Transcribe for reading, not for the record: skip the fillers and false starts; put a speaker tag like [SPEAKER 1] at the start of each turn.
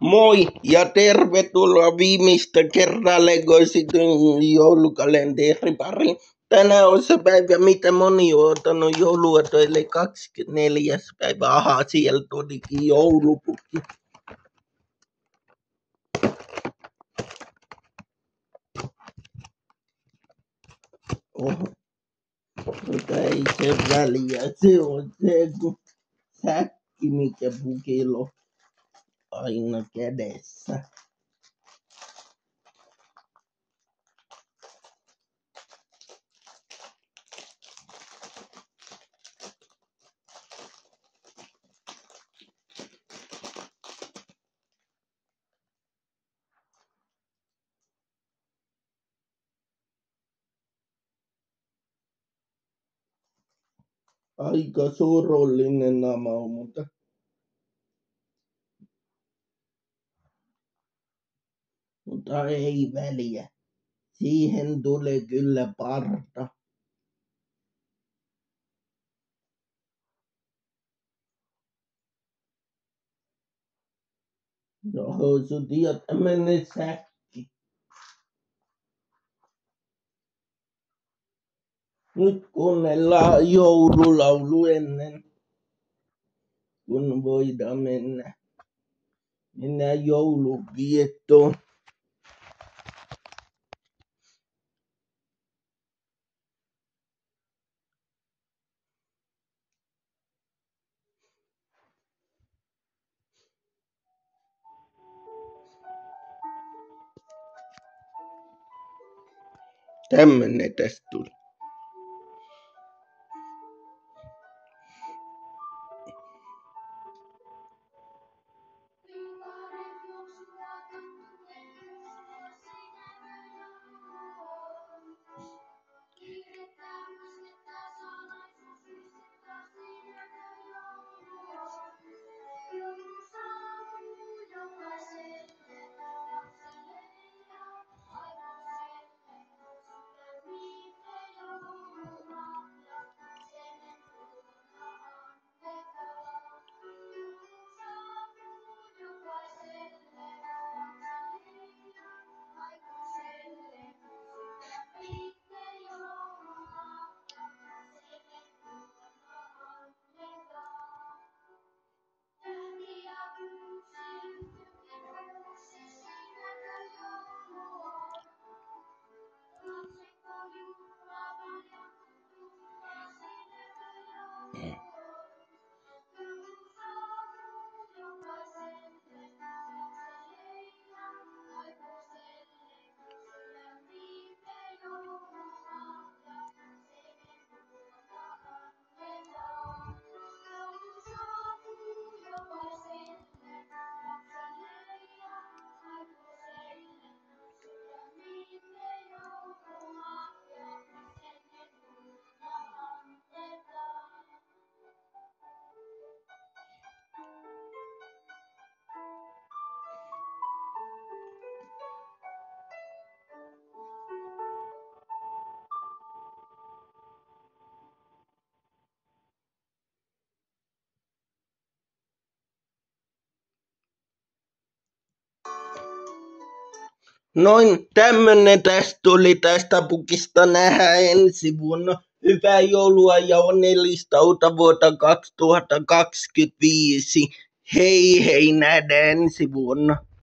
[SPEAKER 1] Moi ja tervetuloa viimeistä kertaa Lego-esityn joulukalenterin pariin. Tänään on se päivä, mitä moni on ottanut joulua, eli 24. päivä. Aha, siellä tulikin joulupukki. Oho. Mutta ei se väliä, se on se kun säkki, mikä pukilla on aina kädessä. Aika surullinen nama, mutta ei väliä. Siihen tulee kyllä parta. No housut ja tämmönen säkki. Nyt kuunnellaan joululaulu ennen kun voidaan mennä jouluviettoon. Tämmönen tästä tuli. Noin tämmönen tästä tuli tästä pukista nähdä ensi vuonna. Hyvää joulua ja onnellista uutta vuotta 2025. Hei hei, nähdään ensi vuonna.